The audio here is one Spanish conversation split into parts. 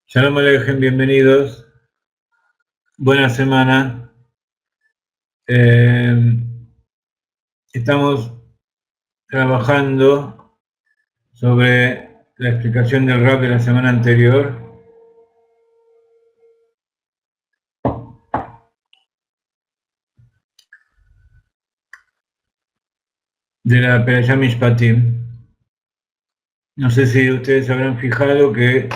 Shalom Aleichem, bienvenidos. Buena semana. Estamos trabajando sobre la explicación del Rab de la semana anterior. De la Perashá Mishpatim. No sé si ustedes habrán fijado que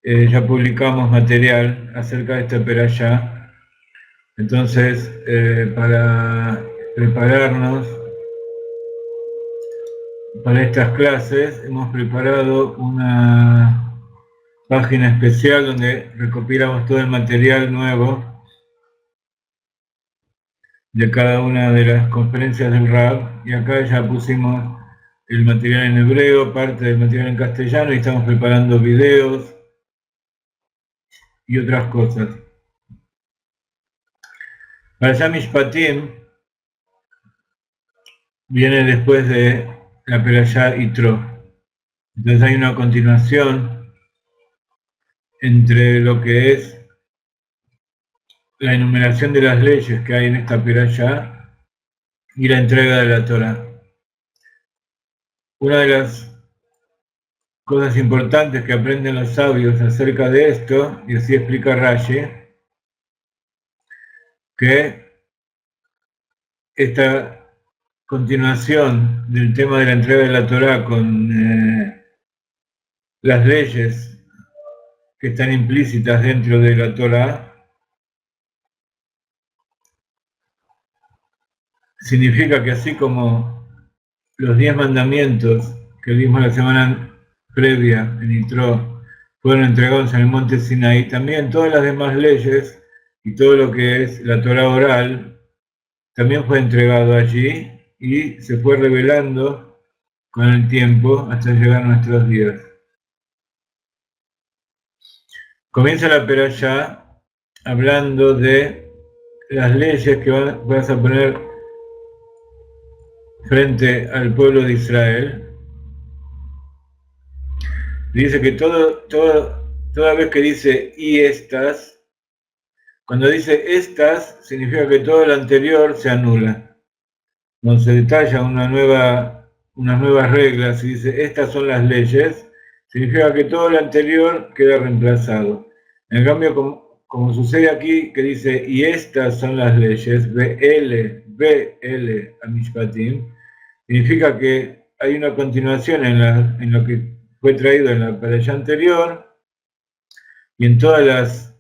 ya publicamos material acerca de esta Perashá. Entonces, para prepararnos para estas clases, hemos preparado una página especial donde recopilamos todo el material nuevo de cada una de las conferencias del Rab, y acá ya pusimos el material en hebreo, parte del material en castellano, y estamos preparando videos y otras cosas. Parashá Mishpatim viene después de la Perashá Yitro. Entonces hay una continuación entre lo que es la enumeración de las leyes que hay en esta Perashá y la entrega de la Torah. Una de las cosas importantes que aprenden los sabios acerca de esto, y así explica Rashi, que esta continuación del tema de la entrega de la Torah con las leyes que están implícitas dentro de la Torah significa que así como los 10 mandamientos que vimos la semana previa en Yitro fueron entregados en el monte Sinaí, también todas las demás leyes y todo lo que es la Torah oral también fue entregado allí y se fue revelando con el tiempo hasta llegar a nuestros días. Comienza la Perashá hablando de las leyes que vas a poner frente al pueblo de Israel. Dice que toda vez que dice y estas, cuando dice estas, significa que todo lo anterior se anula. Cuando se detalla unas nuevas reglas y dice estas son las leyes, significa que todo lo anterior queda reemplazado. En cambio, como sucede aquí, que dice y estas son las leyes, BL, Amishpatim, significa que hay una continuación en lo que fue traído en la Perashá anterior, y en todas las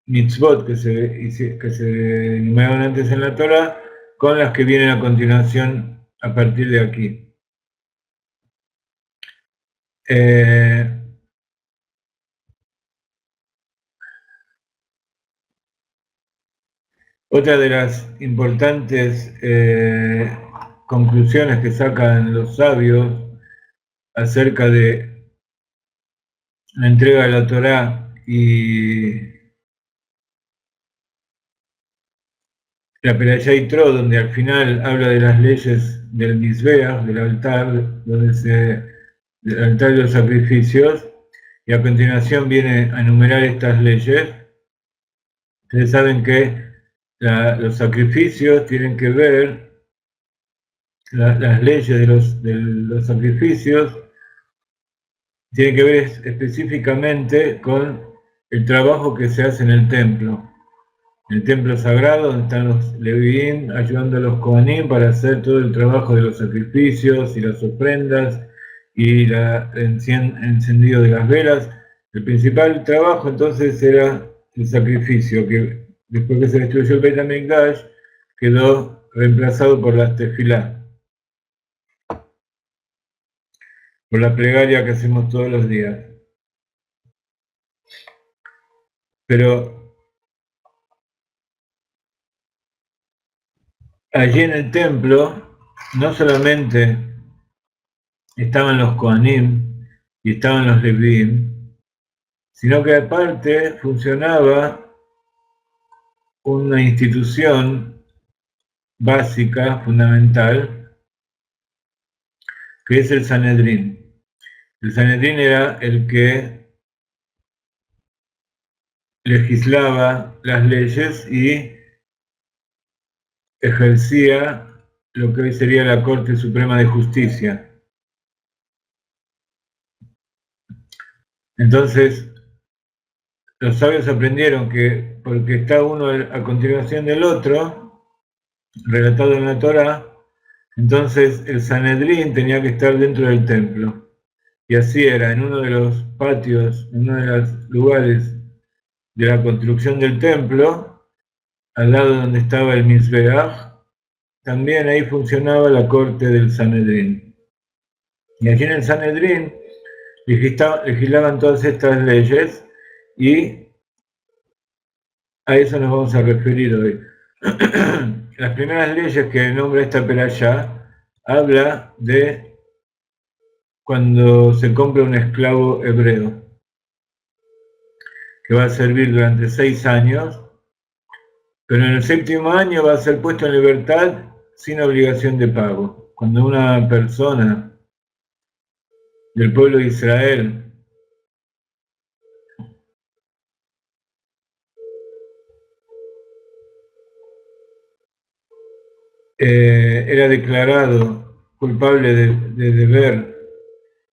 mitzvot que se enumeraron antes en la Torah, con las que vienen a continuación a partir de aquí. Otra de las importantes conclusiones que sacan los sabios acerca de la entrega de la Torá y la Perashá Yitro, donde al final habla de las leyes del Mizbeach, del altar, del altar de los sacrificios, y a continuación viene a enumerar estas leyes. Ustedes saben que los sacrificios tienen que ver, las leyes de los sacrificios tienen que ver específicamente con el trabajo que se hace en el templo sagrado, donde están los Levín ayudando a los Kohanim para hacer todo el trabajo de los sacrificios y las ofrendas y el encendido de las velas. El principal trabajo entonces era el sacrificio, que después que se destruyó el Beit HaMikdash quedó reemplazado por las tefilá, por la plegaria que hacemos todos los días. Pero allí en el templo no solamente estaban los Kohanim y estaban los Levín, sino que aparte funcionaba una institución básica, fundamental, que es el Sanedrín. El Sanedrín era el que legislaba las leyes y ejercía lo que hoy sería la Corte Suprema de Justicia. Entonces, los sabios aprendieron que porque está uno a continuación del otro, relatado en la Torá, entonces el Sanedrín tenía que estar dentro del templo. Y así era, en uno de los patios, en uno de los lugares de la construcción del templo, al lado donde estaba el Mizbeach, también ahí funcionaba la corte del Sanedrín. Y allí en el Sanedrín legislaban todas estas leyes y a eso nos vamos a referir hoy. Las primeras leyes que nombra esta perashá habla de cuando se compra un esclavo hebreo, que va a servir durante 6 años, pero en el 7º año va a ser puesto en libertad sin obligación de pago. Cuando una persona del pueblo de Israel era declarado culpable de deber,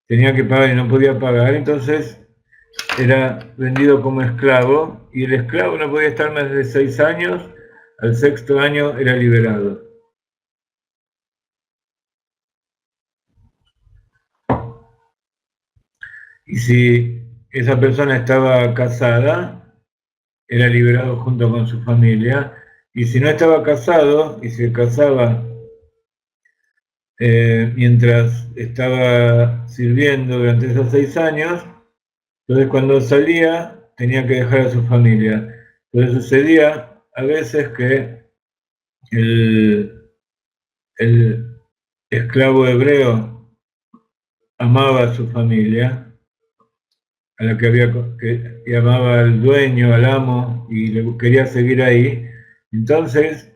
tenía que pagar y no podía pagar, entonces era vendido como esclavo y el esclavo no podía estar más de 6 años, al 6º año era liberado. Y si esa persona estaba casada, era liberado junto con su familia, y si no estaba casado y se casaba mientras estaba sirviendo durante esos 6 años, entonces cuando salía tenía que dejar a su familia. Entonces sucedía a veces que el esclavo hebreo amaba a su familia, a la que amaba al dueño, al amo, y le quería seguir ahí. Entonces,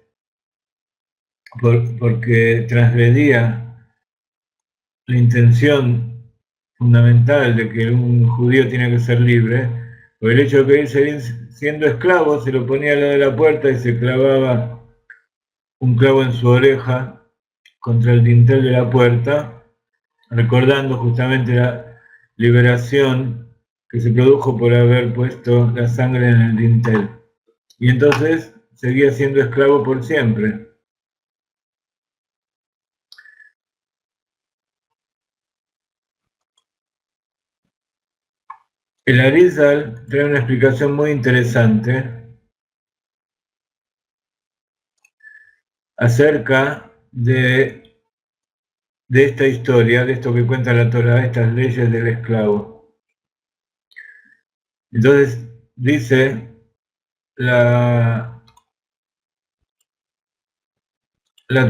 porque transgredía la intención fundamental de que un judío tiene que ser libre, por el hecho de que él seguía siendo esclavo, se lo ponía al lado de la puerta y se clavaba un clavo en su oreja contra el dintel de la puerta, recordando justamente la liberación que se produjo por haber puesto la sangre en el dintel. Y entonces seguía siendo esclavo por siempre. El Arizal trae una explicación muy interesante acerca de esta historia, de esto que cuenta la Torá, estas leyes del esclavo. Entonces, dice la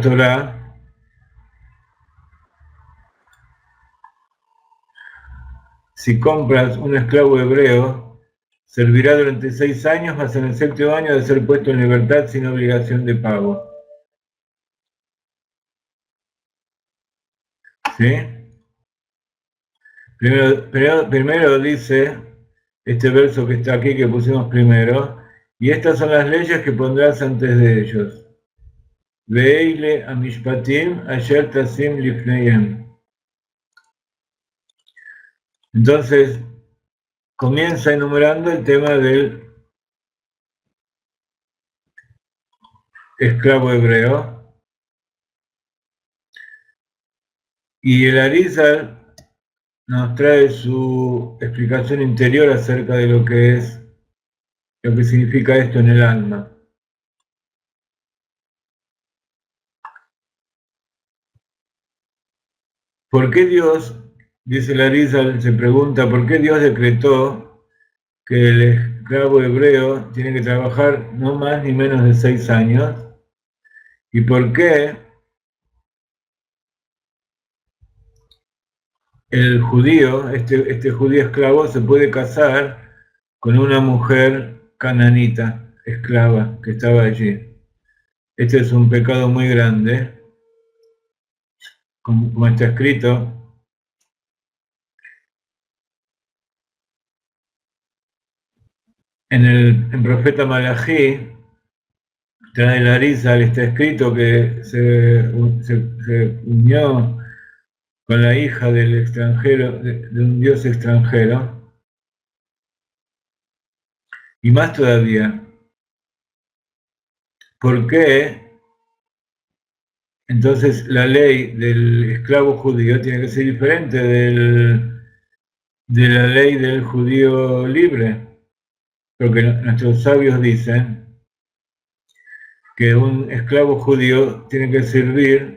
Torá, si compras un esclavo hebreo, servirá durante 6 años, mas en el 7º año de ser puesto en libertad sin obligación de pago. ¿Sí? Primero dice este verso que está aquí, que pusimos primero, y estas son las leyes que pondrás antes de ellos. Veile amishpatim asher tasim lifneihem. Entonces, comienza enumerando el tema del esclavo hebreo, y el Arizal nos trae su explicación interior acerca de lo que es, lo que significa esto en el alma. ¿Por qué Dios, dice el Arizal, se pregunta, ¿por qué Dios decretó que el esclavo hebreo tiene que trabajar no más ni menos de 6 años? ¿Y por qué el judío, este judío esclavo, se puede casar con una mujer cananita, esclava, que estaba allí? Este es un pecado muy grande, como está escrito en el profeta Malají. Trae la risa, está escrito que se unió con la hija del extranjero, de un dios extranjero, y más todavía, ¿por qué entonces la ley del esclavo judío tiene que ser diferente de la ley del judío libre? Porque nuestros sabios dicen que un esclavo judío tiene que servir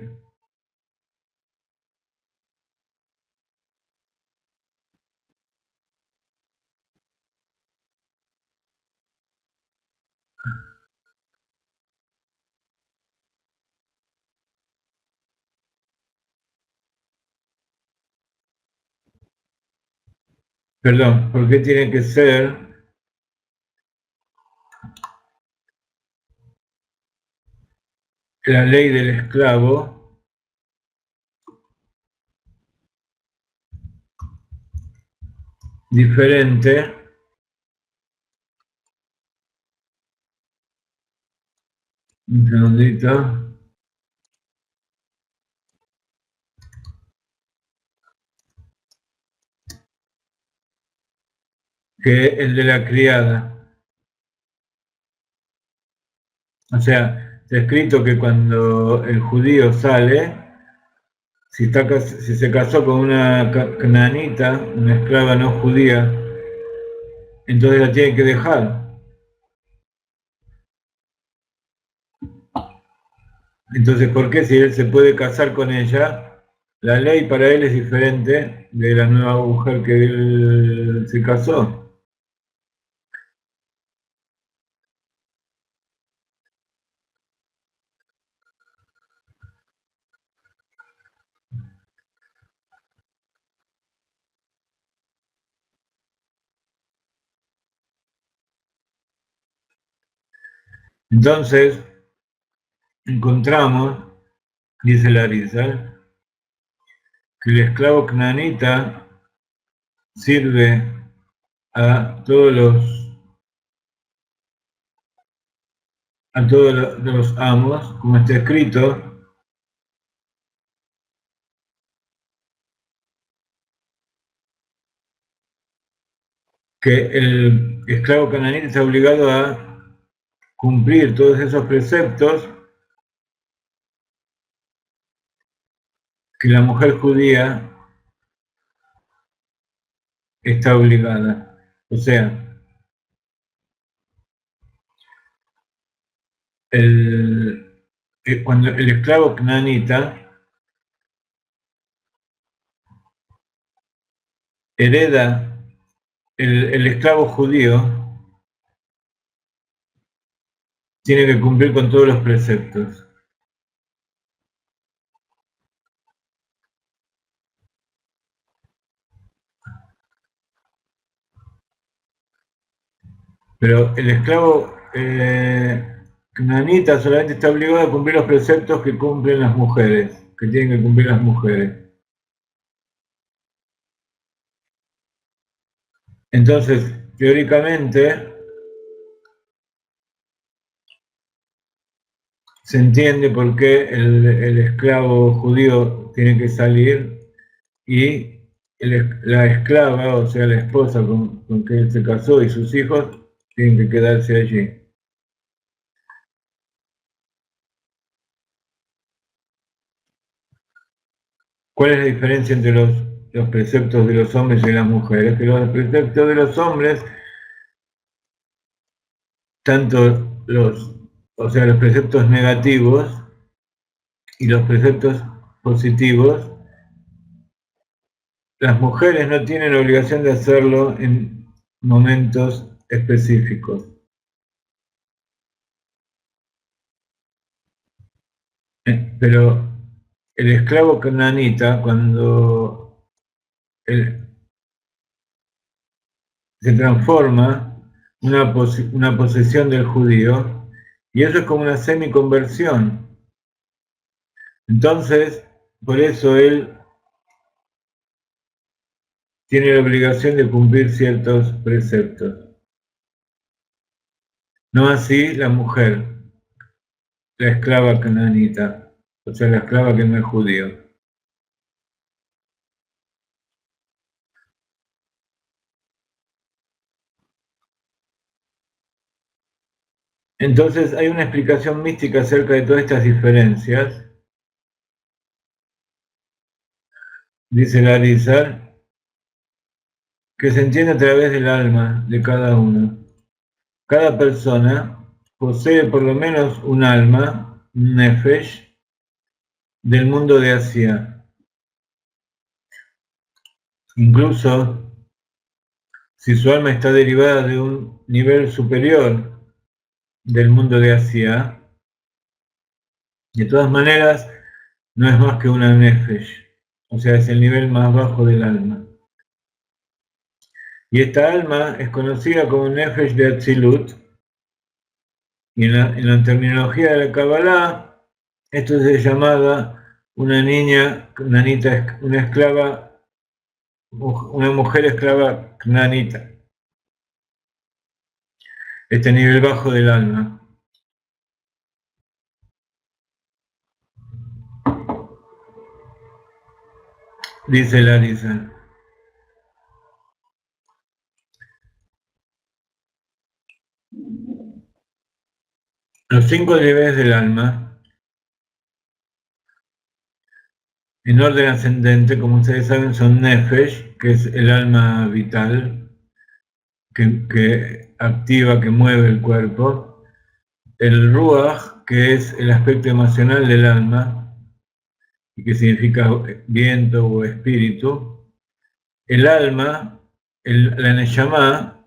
perdón, ¿por qué tiene que ser la ley del esclavo diferente un segundito, que el de la criada? O sea, está escrito que cuando el judío sale, si se casó con una cananita, una esclava no judía, entonces la tiene que dejar. Entonces, ¿por qué si él se puede casar con ella, la ley para él es diferente de la nueva mujer que él se casó? Entonces, encontramos, dice Larisa, que el esclavo cananita sirve a todos los amos, como está escrito, que el esclavo cananita está obligado a cumplir todos esos preceptos que la mujer judía está obligada. O sea, cuando el esclavo cnanita hereda el esclavo judío, tiene que cumplir con todos los preceptos. Pero el esclavo cnanita solamente está obligado a cumplir los preceptos que cumplen las mujeres, que tienen que cumplir las mujeres. Entonces, teóricamente, se entiende por qué el esclavo judío tiene que salir y la esclava, o sea, la esposa con que él se casó y sus hijos, tienen que quedarse allí. ¿Cuál es la diferencia entre los preceptos de los hombres y las mujeres? Que los preceptos de los hombres, tanto o sea, los preceptos negativos y los preceptos positivos, las mujeres no tienen la obligación de hacerlo en momentos específicos. Pero el esclavo canaanita, cuando se transforma una posesión del judío, y eso es como una semiconversión. Entonces, por eso él tiene la obligación de cumplir ciertos preceptos. No así la mujer, la esclava canaanita, o sea, la esclava que no es judío. Entonces hay una explicación mística acerca de todas estas diferencias. Dice Larisa, que se entiende a través del alma de cada uno. Cada persona posee por lo menos un alma, un nefesh, del mundo de Asia. Incluso si su alma está derivada de un nivel superior del mundo de Asia, de todas maneras no es más que una nefesh, o sea, es el nivel más bajo del alma. Y esta alma es conocida como Nefesh de Atzilut, y en la terminología de la Kabbalah, esto es llamada una niña, una esclava, una mujer esclava knanita. Este nivel bajo del alma. Dice Larisa. Los 5 niveles del alma, en orden ascendente, como ustedes saben, son Nefesh, que es el alma vital, que activa, que mueve el cuerpo. El Ruach, que es el aspecto emocional del alma, y que significa viento o espíritu. El alma, la Neshama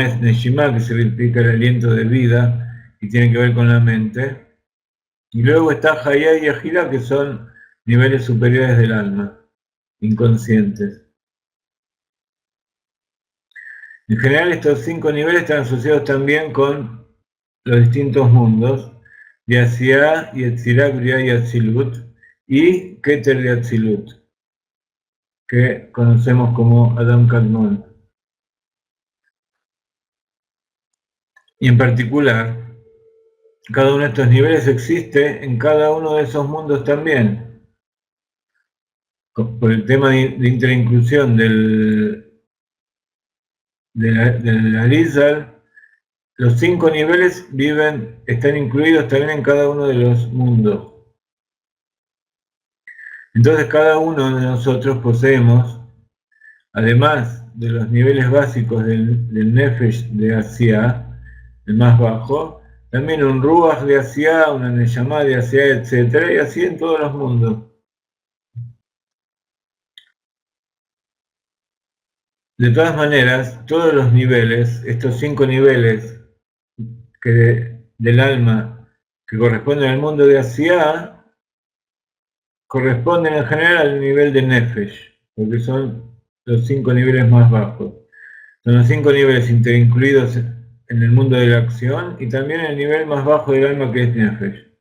es Neshima, que significa el aliento de vida, y tiene que ver con la mente. Y luego está Hayá y Ajira, que son niveles superiores del alma, inconscientes. En general, estos 5 niveles están asociados también con los distintos mundos, de Asiá, Yetzirah, Briah y Atzilut, y Keter de Atzilut, que conocemos como Adam Kadmon. Y en particular, cada uno de estos niveles existe en cada uno de esos mundos también. Por el tema de interinclusión del Arizal, los 5 niveles están incluidos también en cada uno de los mundos. Entonces cada uno de nosotros poseemos, además de los niveles básicos del Nefesh de Asiá, el más bajo, también un Ruach de Asiá, una Neshama de Asiá, etc. Y así en todos los mundos. De todas maneras, todos los niveles, estos 5 niveles del alma que corresponden al mundo de Asiá, corresponden en general al nivel de Nefesh, porque son los 5 niveles más bajos. Son los 5 niveles incluidos en el mundo de la acción y también el nivel más bajo del alma que es Nefesh.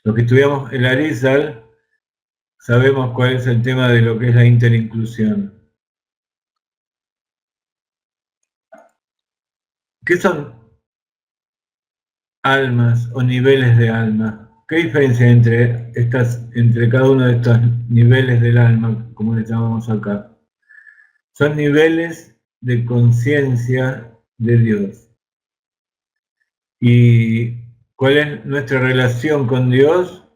Los que estudiamos el Arizal sabemos cuál es el tema de lo que es la interinclusión. ¿Qué son almas o niveles de alma? ¿Qué diferencia hay entre cada uno de estos niveles del alma, como le llamamos acá? Son niveles de conciencia de Dios. ¿Y cuál es nuestra relación con Dios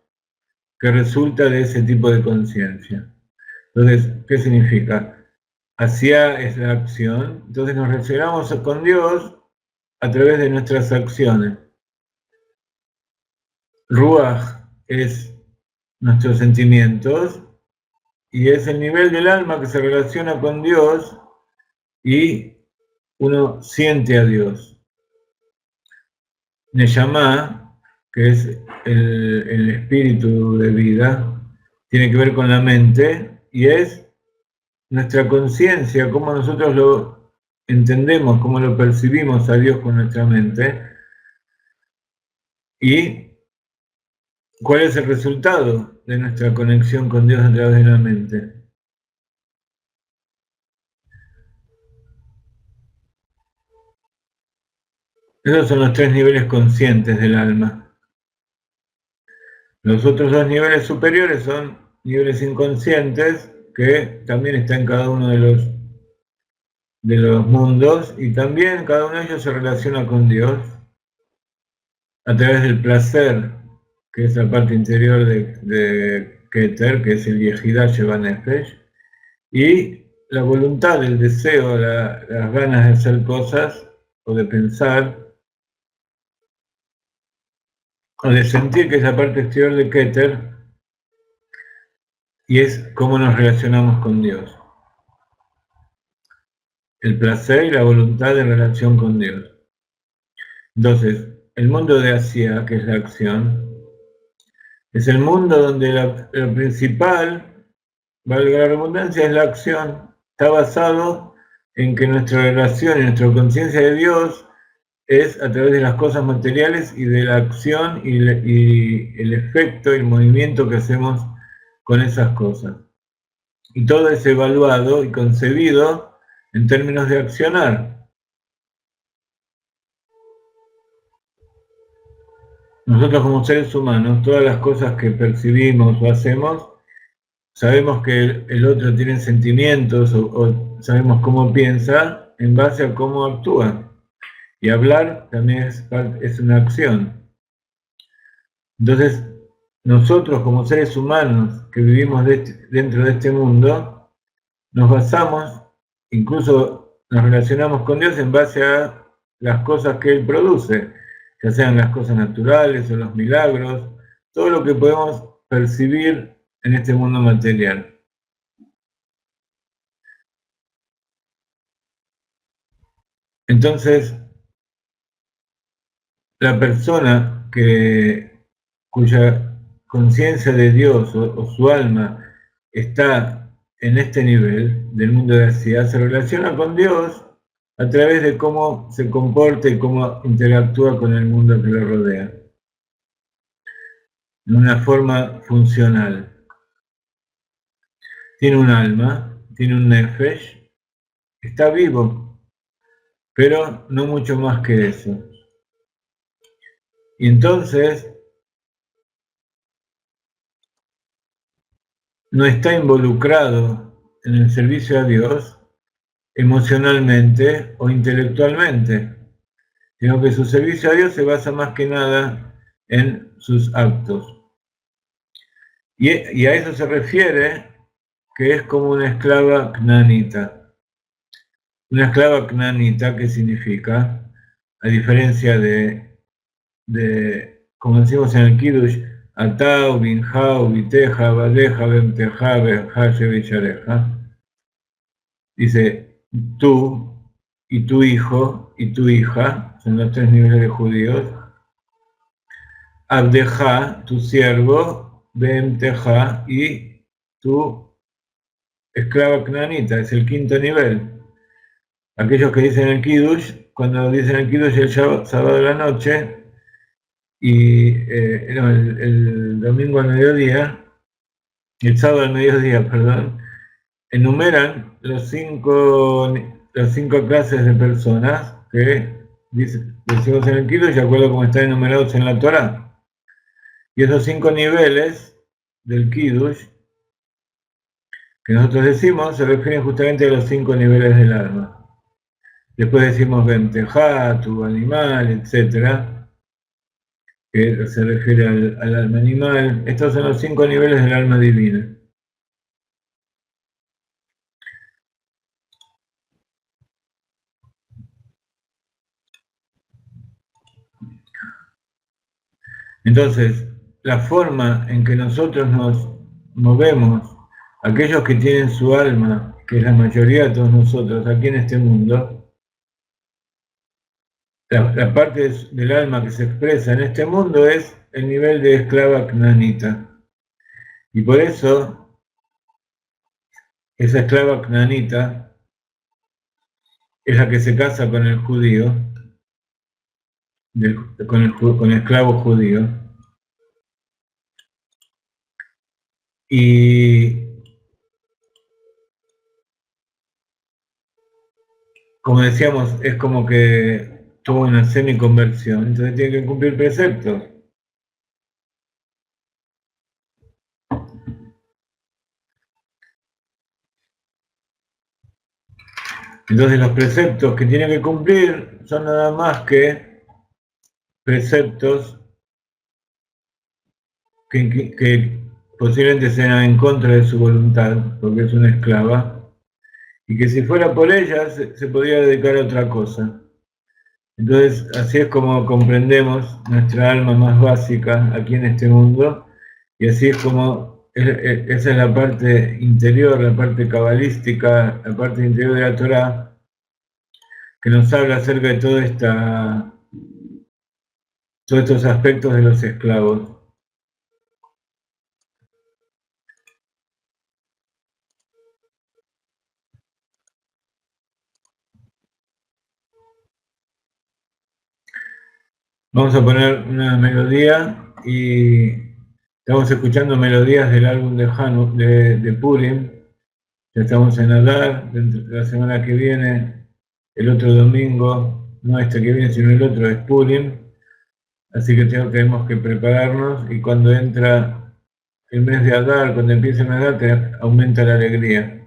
que resulta de ese tipo de conciencia? Entonces, ¿qué significa? Hacia es la acción, entonces nos relacionamos con Dios a través de nuestras acciones. Ruach es nuestros sentimientos y es el nivel del alma que se relaciona con Dios y uno siente a Dios. Neshama, que es el espíritu de vida, tiene que ver con la mente y es nuestra conciencia, cómo nosotros lo entendemos, cómo lo percibimos a Dios con nuestra mente y cuál es el resultado de nuestra conexión con Dios a través de la mente. Esos son los 3 niveles conscientes del alma. Los otros 2 niveles superiores son niveles inconscientes, que también está en cada uno de los mundos, y también cada uno de ellos se relaciona con Dios a través del placer, que es la parte interior de Keter, que es el Yehidá Sheva Nefesh, y la voluntad, el deseo, las ganas de hacer cosas o de pensar, o de sentir, que es la parte exterior de Keter, y es cómo nos relacionamos con Dios. El placer y la voluntad en relación con Dios. Entonces, el mundo de Asia, que es la acción, es el mundo donde lo principal, valga la redundancia, es la acción. Está basado en que nuestra relación y nuestra conciencia de Dios es a través de las cosas materiales y de la acción y el efecto y el movimiento que hacemos con esas cosas. Y todo es evaluado y concebido en términos de accionar. Nosotros como seres humanos, todas las cosas que percibimos o hacemos, sabemos que el otro tiene sentimientos o sabemos cómo piensa en base a cómo actúa. Y hablar también es una acción. Entonces, nosotros como seres humanos que vivimos dentro de este mundo, nos basamos, incluso nos relacionamos con Dios en base a las cosas que Él produce, ya sean las cosas naturales o los milagros, todo lo que podemos percibir en este mundo material. Entonces, la persona cuya conciencia de Dios o su alma está en este nivel del mundo de la ciudad, se relaciona con Dios a través de cómo se comporta y cómo interactúa con el mundo que lo rodea, de una forma funcional. Tiene un alma, tiene un nefesh, está vivo, pero no mucho más que eso. Y entonces no está involucrado en el servicio a Dios emocionalmente o intelectualmente, sino que su servicio a Dios se basa más que nada en sus actos. Y a eso se refiere que es como una esclava knanita. Una esclava knanita, ¿qué significa? A diferencia como decimos en el Kiddush, Atau, Binjau, Viteja, Badeja, Bemteja, Bejaye, Villareja. Dice, tú y tu hijo y tu hija, son los 3 niveles de judíos. Abdeja, tu siervo, Bemteja y tu esclava knanita, es el 5.º nivel. Aquellos que dicen el Kiddush, cuando dicen el Kiddush el sábado de la noche, y el domingo al mediodía, el sábado al mediodía, perdón, enumeran las 5 clases de personas que decimos en el Kiddush, de acuerdo como están enumerados en la Torá. Y esos 5 niveles del Kiddush que nosotros decimos se refieren justamente a los 5 niveles del alma. Después decimos Bemtejá, tu animal, etc., que se refiere al alma animal. Estos son los 5 niveles del alma divina. Entonces, la forma en que nosotros nos movemos, aquellos que tienen su alma, que es la mayoría de todos nosotros aquí en este mundo, la parte del alma que se expresa en este mundo es el nivel de esclava knanita. Y por eso, esa esclava knanita es la que se casa con el judío, con el esclavo judío. Y como decíamos, es como que tuvo una semiconversión, entonces tiene que cumplir preceptos. Entonces los preceptos que tiene que cumplir son nada más que preceptos que posiblemente sean en contra de su voluntad, porque es una esclava, y que si fuera por ella se podría dedicar a otra cosa. Entonces así es como comprendemos nuestra alma más básica aquí en este mundo, y así es como esa es la parte interior, la parte cabalística, la parte interior de la Torá, que nos habla acerca de todos estos aspectos de los esclavos. Vamos a poner una melodía y estamos escuchando melodías del álbum de Purim. Ya estamos en Adar, la semana que viene, el otro domingo, no este que viene, sino el otro es Purim. Así que tenemos que prepararnos y cuando entra el mes de Adar, cuando empieza el mes de Adar, aumenta la alegría.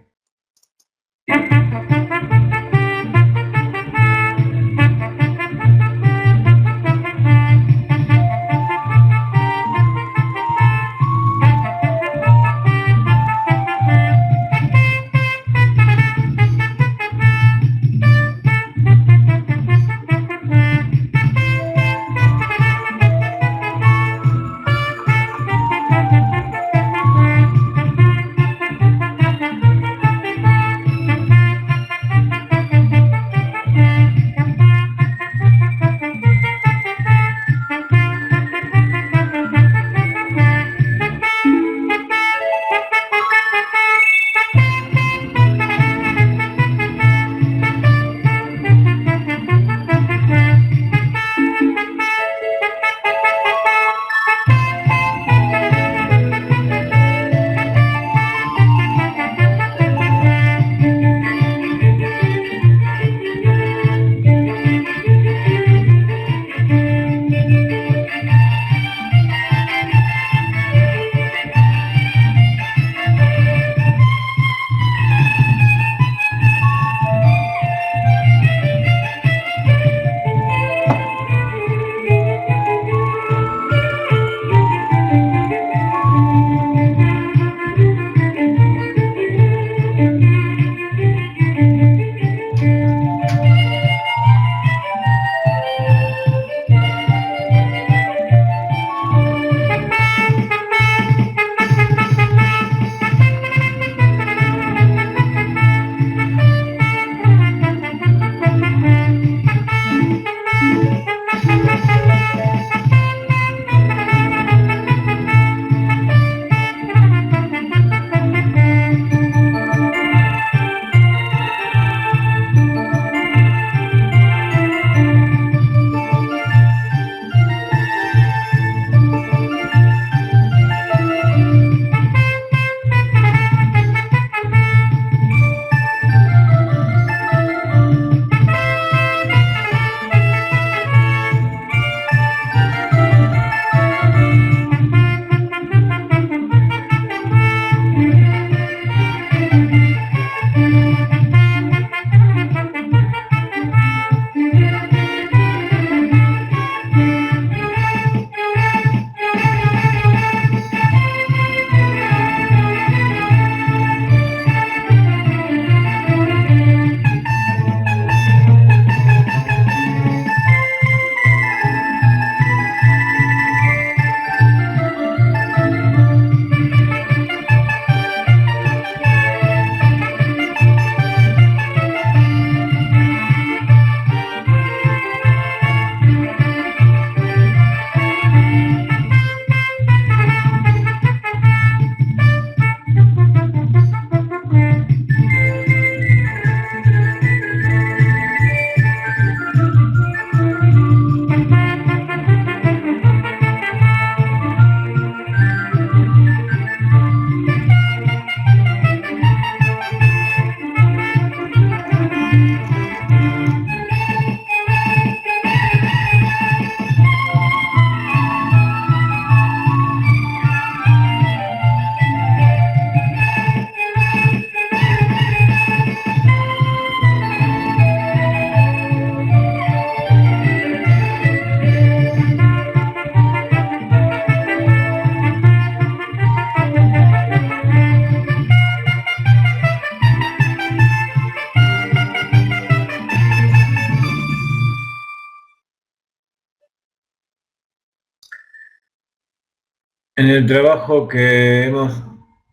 En el trabajo que hemos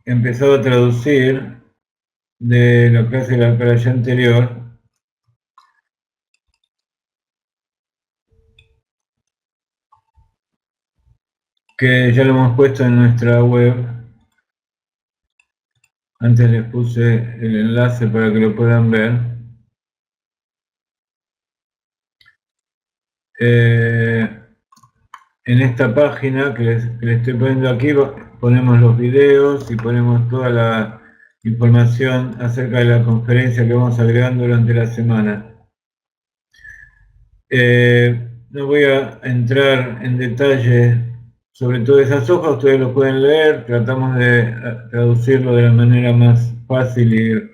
empezado a traducir de la clase de la clase anterior, que ya lo hemos puesto en nuestra web, antes les puse el enlace para que lo puedan ver. En esta página que les estoy poniendo aquí, ponemos los videos y ponemos toda la información acerca de la conferencia que vamos agregando durante la semana. No voy a entrar en detalle sobre todas esas hojas, ustedes lo pueden leer, tratamos de traducirlo de la manera más fácil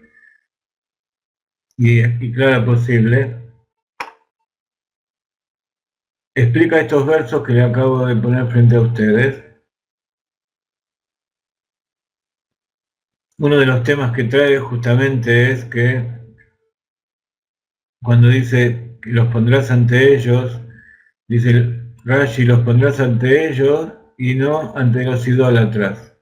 y clara posible. Explica estos versos que le acabo de poner frente a ustedes. Uno de los temas que trae justamente es que cuando dice que los pondrás ante ellos, dice Rashi, los pondrás ante ellos y no ante los idólatras.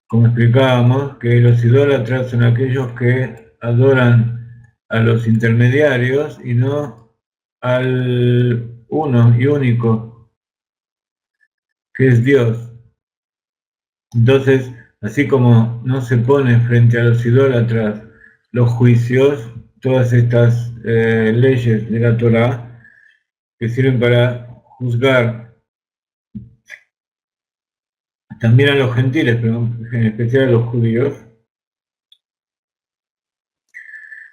Como explicábamos, que los idólatras son aquellos que adoran a los intermediarios y no al uno y único, que es Dios. Entonces, así como no se pone frente a los idólatras los juicios, todas estas leyes de la Torá, que sirven para juzgar también a los gentiles, pero en especial a los judíos.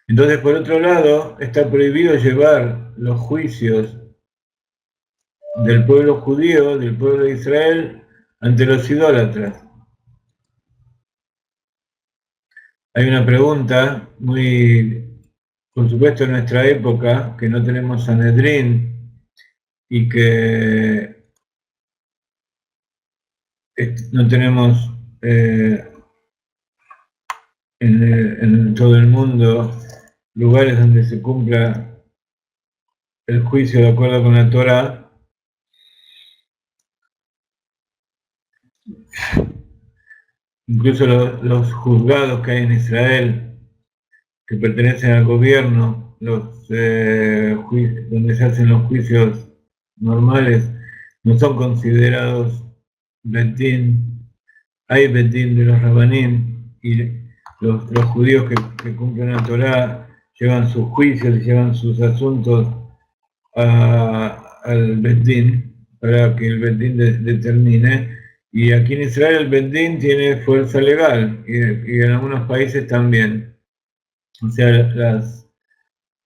Entonces, por otro lado, está prohibido llevar los juicios del pueblo judío, del pueblo de Israel, ante los idólatras. Hay una pregunta muy, por supuesto, en nuestra época, que no tenemos Sanedrín y que no tenemos en todo el mundo lugares donde se cumpla el juicio de acuerdo con la Torá. Incluso los juzgados que hay en Israel, que pertenecen al gobierno, donde se hacen los juicios normales, no son considerados Betín. Hay Betín de los Rabanim, y los judíos que cumplen la Torá llevan sus juicios y llevan sus asuntos al Betín para que el Betín determine. Y aquí en Israel el Betín tiene fuerza legal y en algunos países también. O sea,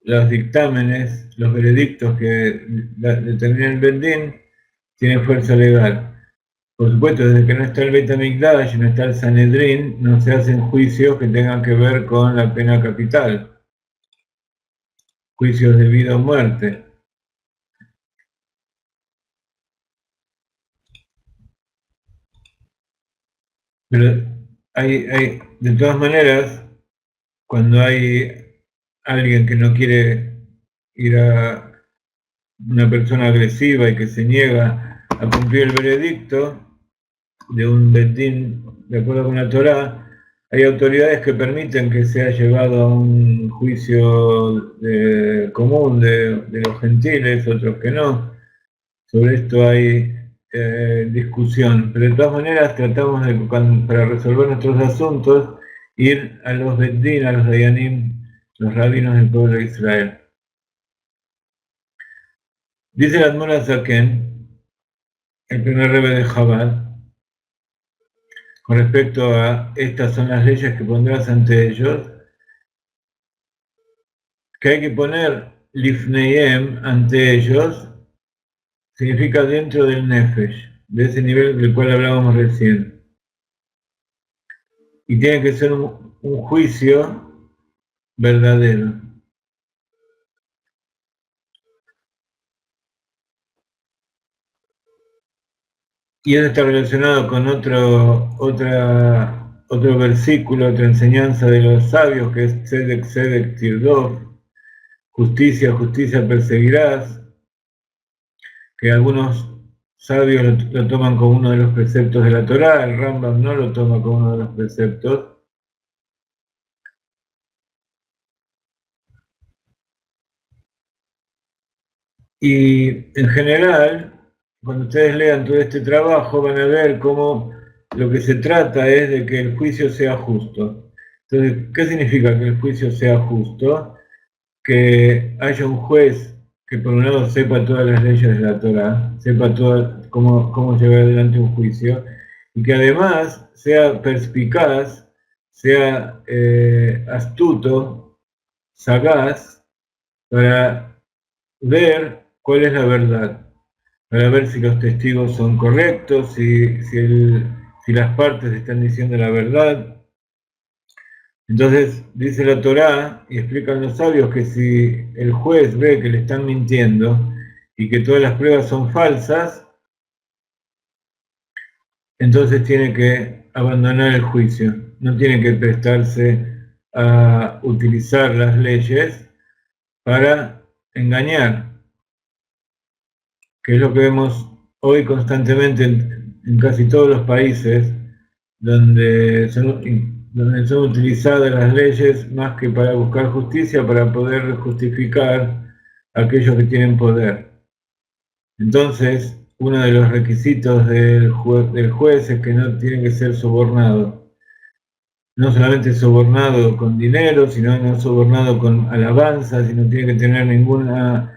los dictámenes, los veredictos que determina el Betín tienen fuerza legal. Por supuesto, desde que no está el Beit HaMikdash y no está el Sanedrín, no se hacen juicios que tengan que ver con la pena capital. Juicios de vida o muerte. Pero de todas maneras, cuando hay alguien que no quiere ir a una persona agresiva y que se niega a cumplir el veredicto de un betín de acuerdo con la Torá, hay autoridades que permiten que sea llevado a un juicio común de los gentiles, otros que no. Sobre esto hay discusión, pero de todas maneras tratamos de, para resolver nuestros asuntos, ir a los Bedín, a los Dayanim, los rabinos del pueblo de Israel. Dice el Admor Zaken, el primer rebe de Chabad, con respecto a estas son las leyes que pondrás ante ellos, que hay que poner Lifneiem ante ellos, significa dentro del Nefesh, de ese nivel del cual hablábamos recién. Y tiene que ser un juicio verdadero. Y eso está relacionado con otro versículo, otra enseñanza de los sabios, que es Tzedek, Tzedek, Tirdof, justicia, justicia perseguirás, que algunos sabios lo toman como uno de los preceptos de la Torá, el Rambam no lo toma como uno de los preceptos. Y en general, cuando ustedes lean todo este trabajo, van a ver cómo lo que se trata es de que el juicio sea justo. Entonces, ¿qué significa que el juicio sea justo? Que haya un juez que por un lado sepa todas las leyes de la Torá, sepa cómo llevar adelante un juicio, y que además sea perspicaz, sea astuto, sagaz, para ver cuál es la verdad, para ver si los testigos son correctos, si las partes están diciendo la verdad. Entonces dice la Torá y explican los sabios que si el juez ve que le están mintiendo y que todas las pruebas son falsas, entonces tiene que abandonar el juicio, no tiene que prestarse a utilizar las leyes para engañar, que es lo que vemos hoy constantemente en casi todos los países donde son utilizadas las leyes más que para buscar justicia, para poder justificar a aquellos que tienen poder. Entonces, uno de los requisitos del juez es que no tiene que ser sobornado. No solamente sobornado con dinero, sino no sobornado con alabanzas, sino tiene que tener ninguna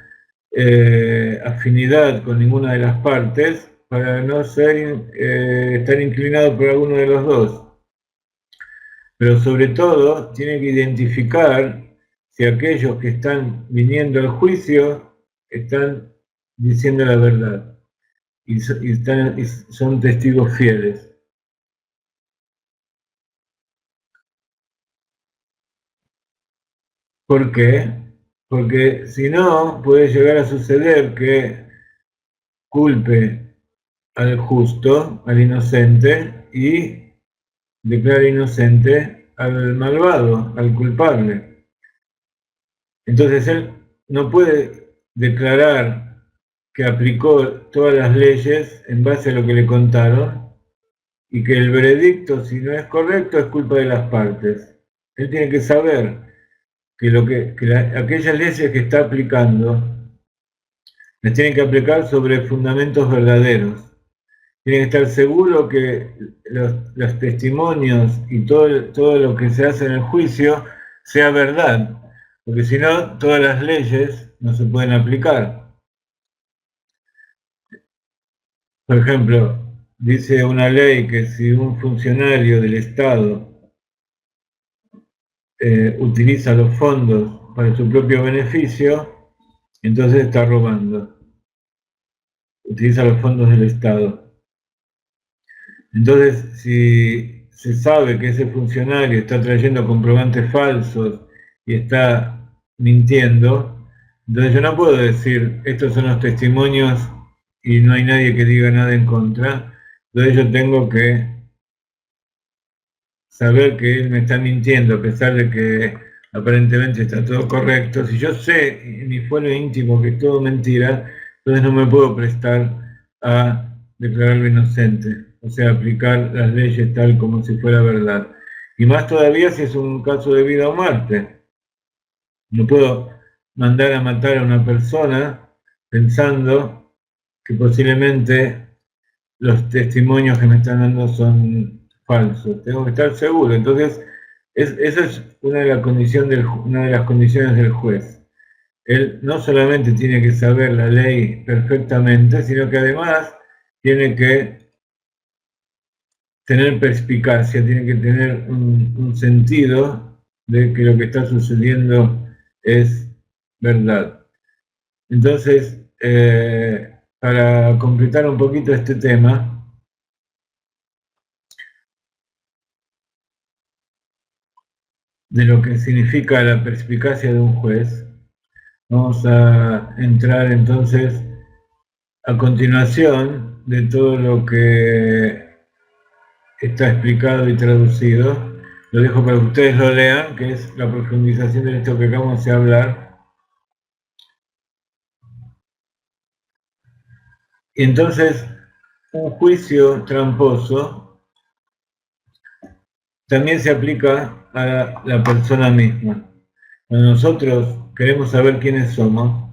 afinidad con ninguna de las partes para no estar inclinado por alguno de los dos. Pero sobre todo tiene que identificar si aquellos que están viniendo al juicio están diciendo la verdad y son testigos fieles. ¿Por qué? Porque si no, puede llegar a suceder que culpe al justo, al inocente, y declare inocente al malvado, al culpable. Entonces él no puede declarar que aplicó todas las leyes en base a lo que le contaron y que el veredicto, si no es correcto, es culpa de las partes. Él tiene que saber que, aquellas leyes que está aplicando las tiene que aplicar sobre fundamentos verdaderos. Tiene que estar seguro que los testimonios y todo lo que se hace en el juicio sea verdad, porque si no, todas las leyes no se pueden aplicar. Por ejemplo, dice una ley que si un funcionario del Estado utiliza los fondos para su propio beneficio, entonces está robando. Utiliza los fondos del Estado. Entonces, si se sabe que ese funcionario está trayendo comprobantes falsos y está mintiendo, entonces yo no puedo decir, estos son los testimonios y no hay nadie que diga nada en contra. Entonces yo tengo que saber que él me está mintiendo, a pesar de que aparentemente está todo correcto. Si yo sé en mi fuero íntimo que es todo mentira, entonces no me puedo prestar a declararlo inocente, o sea, aplicar las leyes tal como si fuera verdad. Y más todavía si es un caso de vida o muerte. No puedo mandar a matar a una persona pensando que posiblemente los testimonios que me están dando son falsos. Tengo que estar seguro. Entonces, esa es una de, una de las condiciones del juez. Él no solamente tiene que saber la ley perfectamente, sino que además tiene que tener perspicacia, tiene que tener un sentido de que lo que está sucediendo es verdad. Entonces, para completar un poquito este tema, de lo que significa la perspicacia de un juez, vamos a entrar entonces a continuación de todo lo que está explicado y traducido. Lo dejo para que ustedes lo lean, que es la profundización de esto que acabamos de hablar. Y entonces, un juicio tramposo también se aplica a la persona misma. Cuando nosotros queremos saber quiénes somos,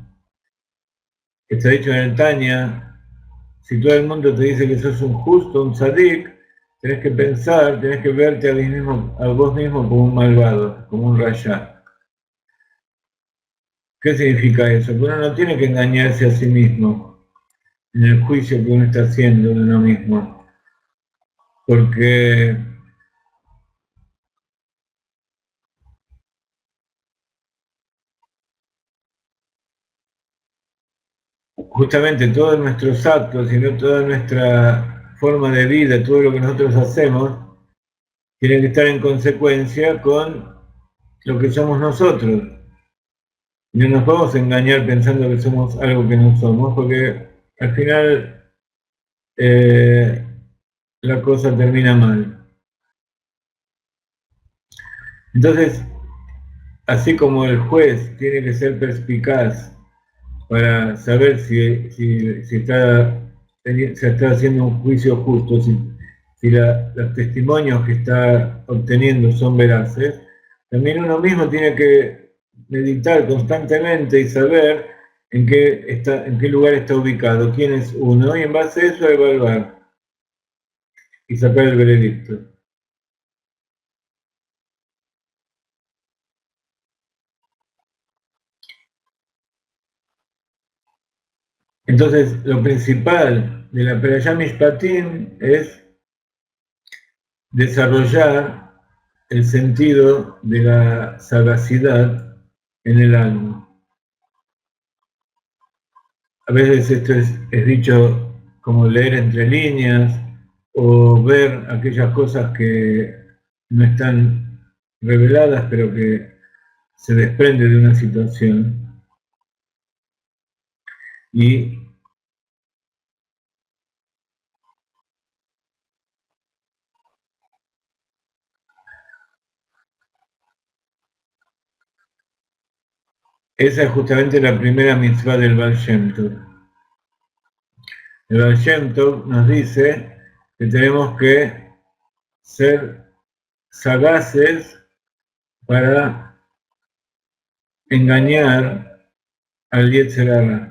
está dicho en el Tanya, si todo el mundo te dice que sos un justo, un tzadik, tenés que pensar, tenés que verte a vos mismo como un malvado, como un rasha. ¿Qué significa eso? Que uno no tiene que engañarse a sí mismo en el juicio que uno está haciendo de uno mismo, porque justamente todos nuestros actos y no toda nuestra forma de vida, todo lo que nosotros hacemos, tiene que estar en consecuencia con lo que somos nosotros. No nos podemos engañar pensando que somos algo que no somos, porque al final la cosa termina mal. Entonces, así como el juez tiene que ser perspicaz para saber si se está haciendo un juicio justo, si los testimonios que está obteniendo son veraces, también uno mismo tiene que meditar constantemente y saber en qué lugar está ubicado, quién es uno, y en base a eso evaluar y sacar el veredicto. Entonces, lo principal de la Perashá Mishpatim es desarrollar el sentido de la sagacidad en el alma. A veces esto es dicho como leer entre líneas o ver aquellas cosas que no están reveladas pero que se desprende de una situación. Y esa es justamente la primera mitzvah del Baal Shem Tov. El Baal Shem Tov nos dice que tenemos que ser sagaces para engañar al Yetzer Hara.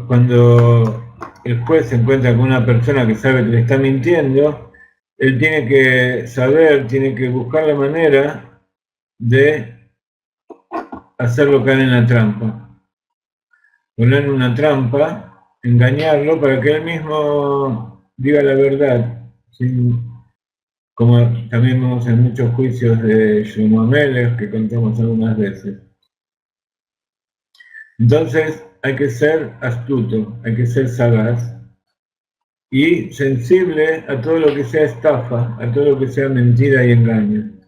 Cuando el juez se encuentra con una persona que sabe que le está mintiendo, él tiene que saber, tiene que buscar la manera de hacerlo caer en la trampa. Poner en una trampa, engañarlo para que él mismo diga la verdad, como también vemos en muchos juicios de Shlomo Amelech que contamos algunas veces. Entonces hay que ser astuto, hay que ser sagaz y sensible a todo lo que sea estafa, a todo lo que sea mentira y engaño.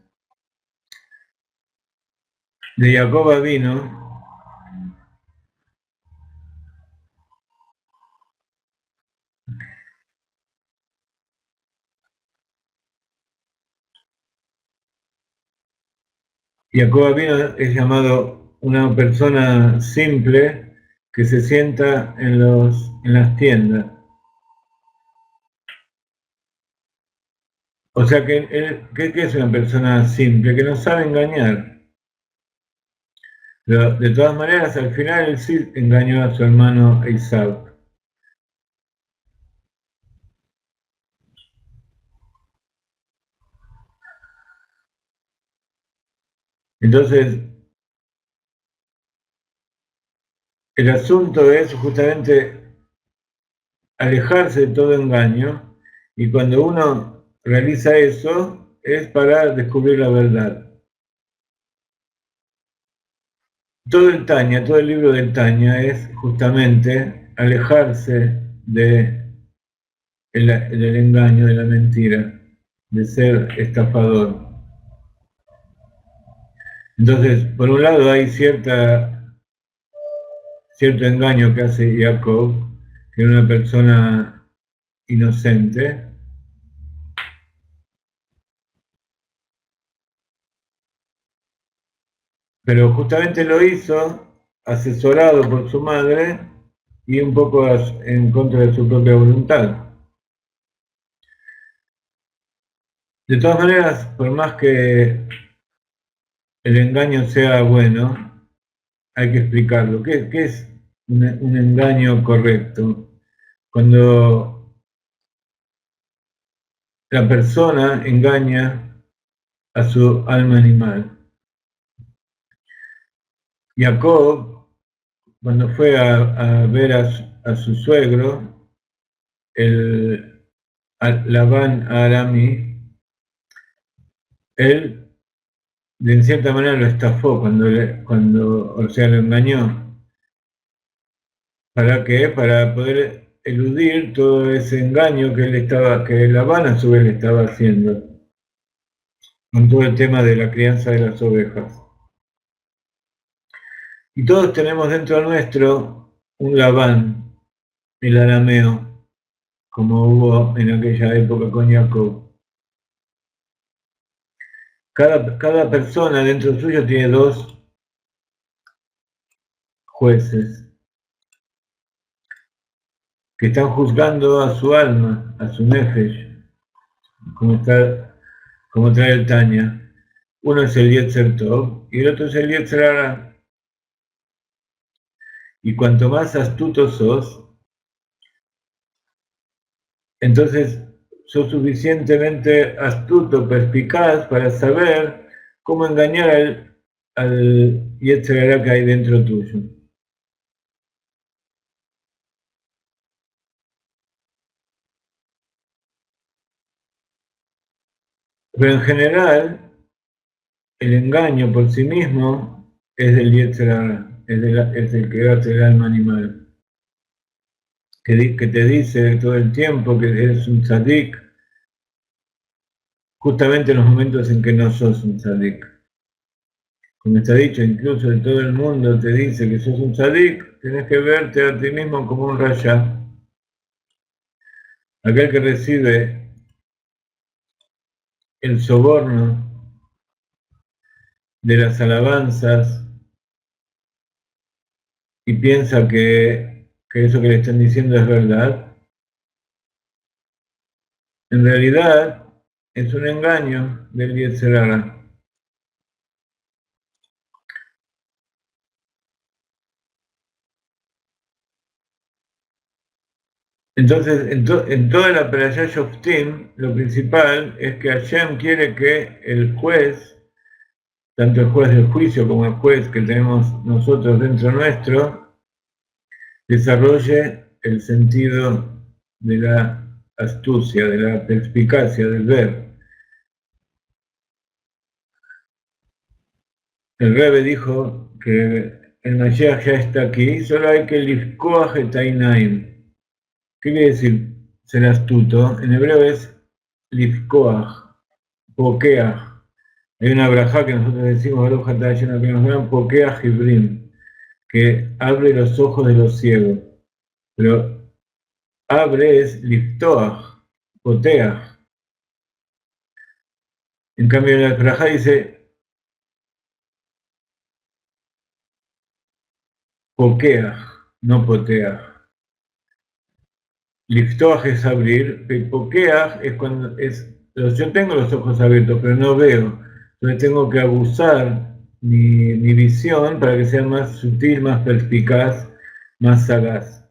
De Jacob vino, Jacob vino es llamado una persona simple que se sienta en las tiendas. O sea que ¿qué es una persona simple? Que no sabe engañar. Pero de todas maneras, al final él sí engañó a su hermano Esaú. Entonces, el asunto es justamente alejarse de todo engaño y cuando uno realiza eso es para descubrir la verdad. Todo el Tanya, todo el libro del Tanya es justamente alejarse del engaño, de la mentira, de ser estafador. Entonces, por un lado hay cierto engaño que hace Jacob, que es una persona inocente, pero justamente lo hizo asesorado por su madre y un poco en contra de su propia voluntad. De todas maneras, por más que el engaño sea bueno, hay que explicarlo. ¿Qué es un engaño correcto? Cuando la persona engaña a su alma animal. Jacob, cuando fue a ver a su suegro, Labán Arami, él de cierta manera lo estafó o sea, lo engañó. ¿Para qué? Para poder eludir todo ese engaño que Labán a su vez le estaba haciendo, con todo el tema de la crianza de las ovejas. Y todos tenemos dentro nuestro un Labán, el arameo, como hubo en aquella época con Jacob. Cada persona dentro suyo tiene dos jueces que están juzgando a su alma, a su nefesh, como trae el Tanya. Uno es el Yetzer Tov y el otro es el Yetzer Hara. Y cuanto más astuto sos, entonces sos suficientemente astuto, perspicaz para saber cómo engañar al Yetzer Hara que hay dentro tuyo. Pero en general, el engaño por sí mismo es del Yetzer Hara, es el que hace el alma animal, que te dice todo el tiempo que eres un tzadik, justamente en los momentos en que no sos un tzadik. Como está dicho, incluso de todo el mundo te dice que sos un tzadik, tenés que verte a ti mismo como un rasha. Aquel que recibe el soborno de las alabanzas y piensa que eso que le están diciendo es verdad, en realidad es un engaño del Yetzer Hara. Entonces, en toda la Perashá Shoftim, lo principal es que Hashem quiere que el juez, tanto el juez del juicio como el juez que tenemos nosotros dentro nuestro, desarrolle el sentido de la astucia, de la perspicacia, del ver. El Rebbe dijo que el Mashiach ya está aquí, solo hay que lifkoach et ainaim. ¿Qué quiere decir ser astuto? En hebreo es lifkoach, pokeach. Hay una brajá que nosotros decimos, Baruch atah Hashem que nos dan pokeach ibrim, que abre los ojos de los ciegos. Pero abre es liftoach, poteach. En cambio, la brajá dice pokeach, no poteach. Liftoach es abrir, pokeach es cuando yo tengo los ojos abiertos, pero no veo. Entonces tengo que abusar mi visión para que sea más sutil, más perspicaz, más sagaz.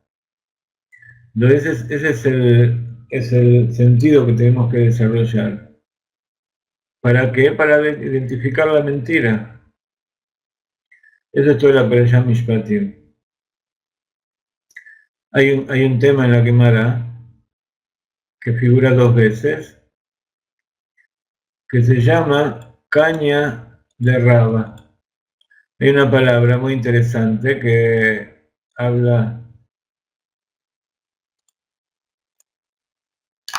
Entonces ese es el sentido que tenemos que desarrollar. ¿Para qué? Para identificar la mentira. Eso es todo la Perashá Mishpatim. Hay un tema en la Gemara que figura dos veces, que se llama caña de raba. Hay una palabra muy interesante que habla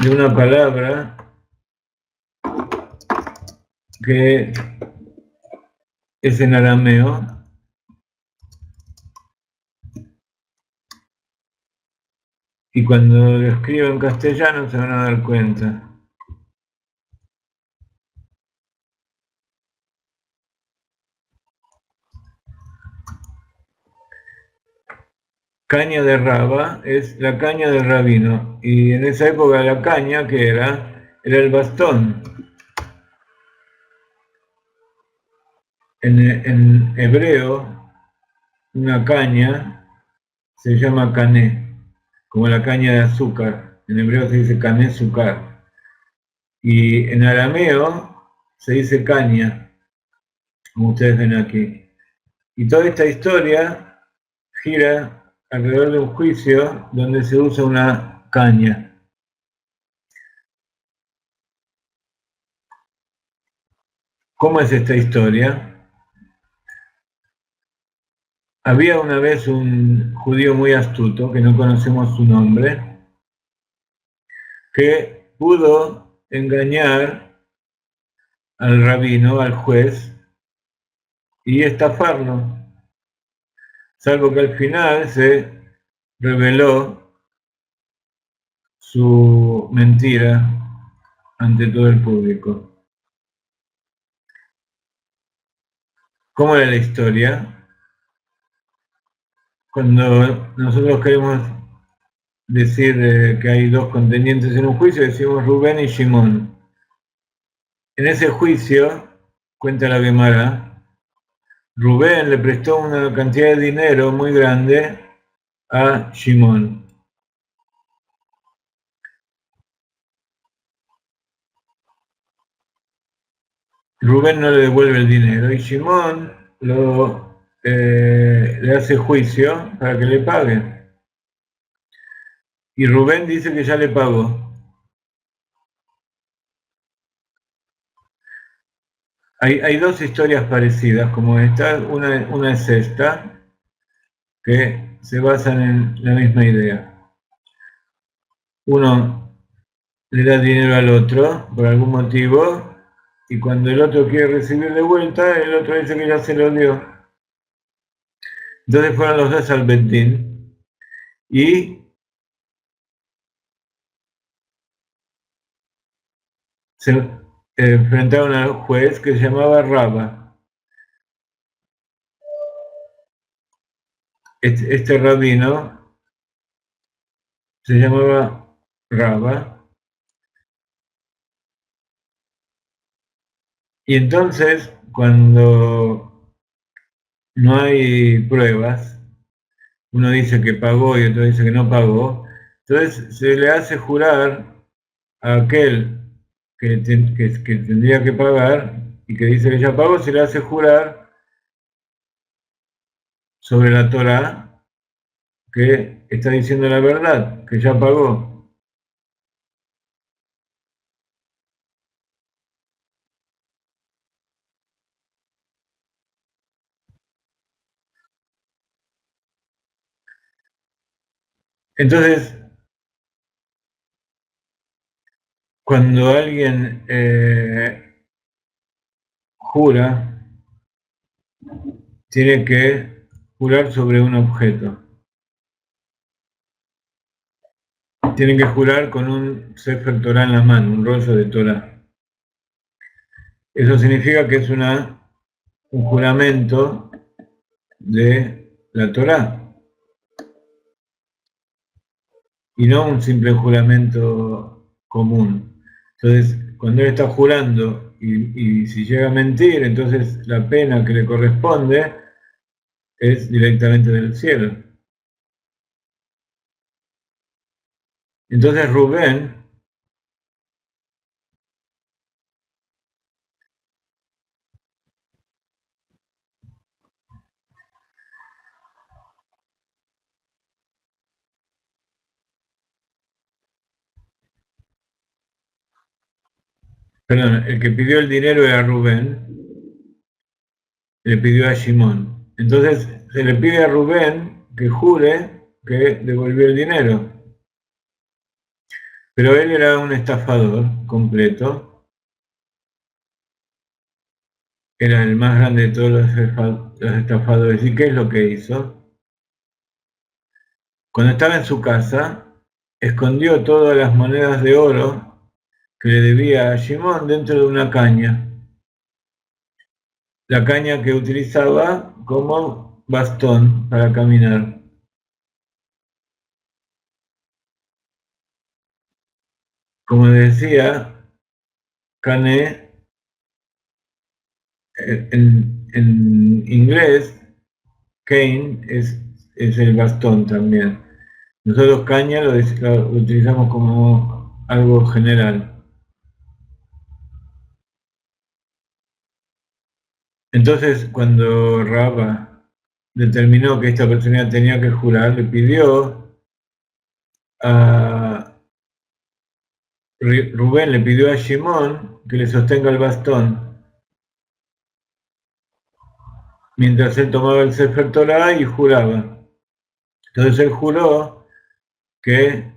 de una palabra que es en arameo y cuando lo escribo en castellano se van a dar cuenta. caña de raba es la caña del rabino. Y en esa época la caña, que era el bastón. En hebreo, una caña se llama cané, como la caña de azúcar. En hebreo se dice cané azúcar. Y en arameo se dice caña, como ustedes ven aquí. Y toda esta historia gira alrededor de un juicio donde se usa una caña. ¿Cómo es esta historia? Había una vez un judío muy astuto, que no conocemos su nombre, que pudo engañar al rabino, al juez, y estafarlo, salvo que al final se reveló su mentira ante todo el público. ¿Cómo era la historia? Cuando nosotros queremos decir que hay dos contendientes en un juicio, decimos Rubén y Shimón. En ese juicio, cuenta la Gemara, Rubén le prestó una cantidad de dinero muy grande a Shimón. Rubén no le devuelve el dinero y Shimón le hace juicio para que le pague. Y Rubén dice que ya le pagó. Hay dos historias parecidas como esta. Una es esta, que se basan en la misma idea. Uno le da dinero al otro por algún motivo y cuando el otro quiere recibir de vuelta, el otro dice que ya se lo dio. Entonces fueron los dos al Betín y se enfrentaron al juez que se llamaba Raba. Este rabino se llamaba Raba. Y entonces, cuando no hay pruebas, uno dice que pagó y otro dice que no pagó, entonces se le hace jurar a aquel que tendría que pagar y que dice que ya pagó, se le hace jurar sobre la Torá que está diciendo la verdad, que ya pagó. Entonces, cuando alguien jura, tiene que jurar sobre un objeto. Tienen que jurar con un Sefer Torah en la mano, un rollo de Torah. Eso significa que es un juramento de la Torah y no un simple juramento común. Entonces, cuando él está jurando y si llega a mentir, entonces la pena que le corresponde es directamente del cielo. Entonces Rubén perdón, el que pidió el dinero era Rubén, le pidió a Shimón. Entonces se le pide a Rubén que jure que devolvió el dinero. Pero él era un estafador completo, era el más grande de todos los estafadores. ¿Y qué es lo que hizo? Cuando estaba en su casa, escondió todas las monedas de oro que le debía a Shimón dentro de una caña. La caña que utilizaba como bastón para caminar. como decía, Cané, en inglés, cane es el bastón también. Nosotros caña lo utilizamos como algo general. Entonces, cuando Raba determinó que esta persona tenía que jurar, le pidió a Rubén, le pidió a Shimón que le sostenga el bastón mientras él tomaba el Sefer Torah y juraba. Entonces él juró que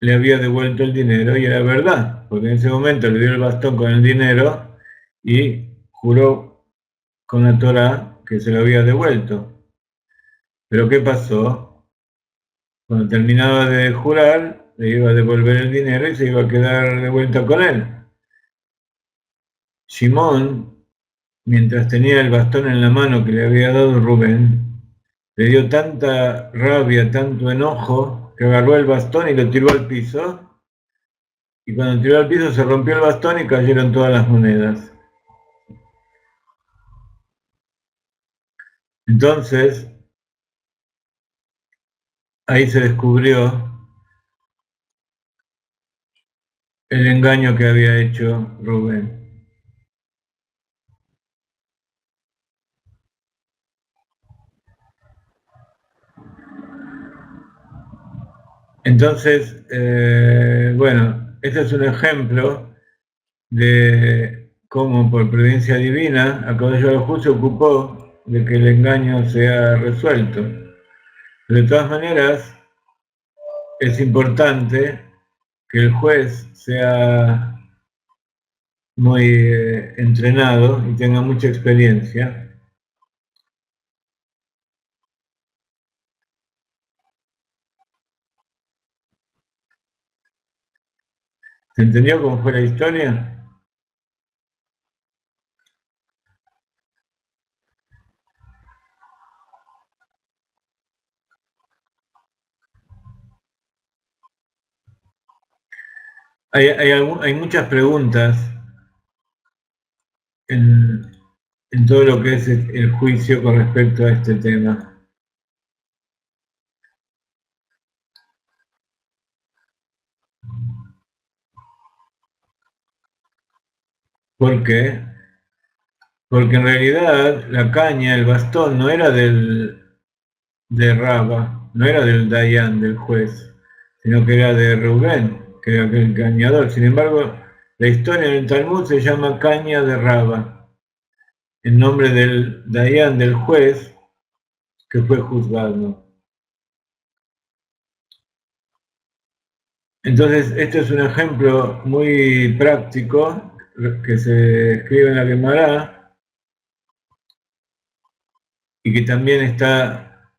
le había devuelto el dinero y era verdad, porque en ese momento le dio el bastón con el dinero y juró con la Torah que se lo había devuelto. Pero ¿qué pasó? Cuando terminaba de jurar, le iba a devolver el dinero y se iba a quedar de vuelta con él. Simón, mientras tenía el bastón en la mano que le había dado Rubén, le dio tanta rabia, tanto enojo, que agarró el bastón y lo tiró al piso. Y cuando tiró al piso se rompió el bastón y cayeron todas las monedas. Entonces, ahí se descubrió el engaño que había hecho Rubén. Entonces, bueno, este es un ejemplo de cómo por prudencia divina Akadosh Baruj Hu se ocupó de que el engaño sea resuelto. Pero de todas maneras, es importante que el juez sea muy entrenado y tenga mucha experiencia. ¿Se entendió cómo fue la historia? Hay muchas preguntas en, en todo lo que es el juicio con respecto a este tema. ¿Por qué? Porque en realidad la caña, el bastón, no era de Raba, no era del Dayan, del juez, sino que era de Rubén, que era el cañador. Sin embargo, la historia en el Talmud se llama caña de Raba, en nombre del Dayan, del juez, que fue juzgado. Entonces, este es un ejemplo muy práctico que se escribe en la Gemara y que también está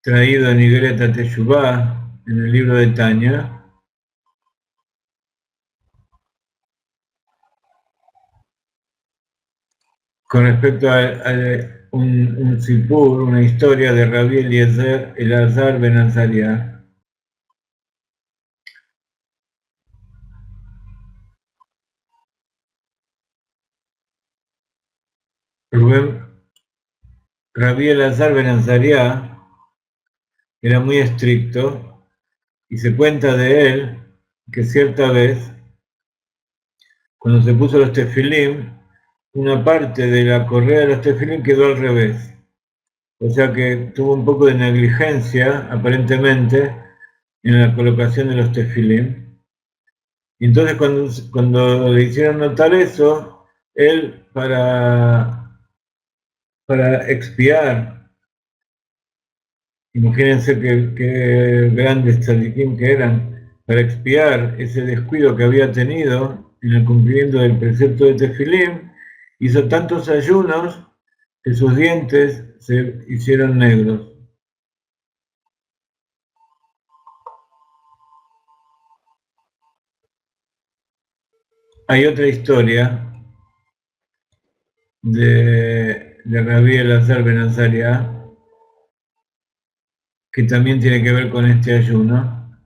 traído en Igreta Teshuvah, en el libro de Tanya, con respecto a un sipur, una historia de Rabbi Elazar ben Azariah. Rabbi Elazar ben Azariah era muy estricto y se cuenta de él que cierta vez, cuando se puso los tefilim, una parte de la correa de los tefilim quedó al revés. O sea que tuvo un poco de negligencia, aparentemente, en la colocación de los tefilim. Y entonces cuando le hicieron notar eso, él para expiar, imagínense qué grandes tzadikim que eran, para expiar ese descuido que había tenido en el cumplimiento del precepto de Tefilim, hizo tantos ayunos que sus dientes se hicieron negros. Hay otra historia de Rabbi Elazar ben Azariah que también tiene que ver con este ayuno.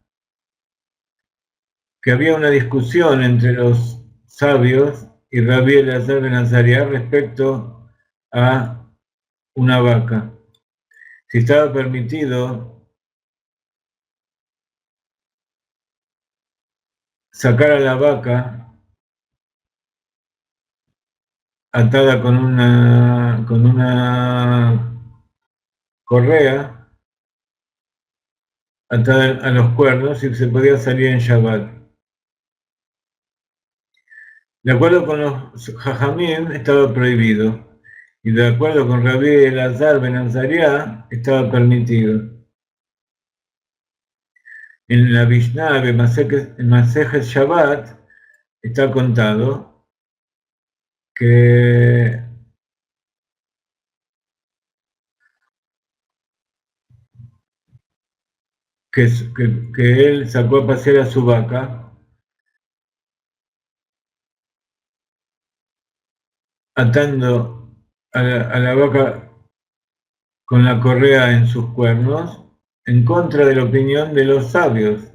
que había una discusión entre los sabios y Rabí Elazar ben Azariah respecto a una vaca. Si estaba permitido sacar a la vaca atada con una correa, atada a los cuernos, y se podía salir en Shabbat. De acuerdo con los Jajamim estaba prohibido, y de acuerdo con Rabí Elazar ben Azariah estaba permitido. En la Mishnah, en Masejet Shabbat, está contado que él sacó a pasear a su vaca, atando a la vaca con la correa en sus cuernos, en contra de la opinión de los sabios.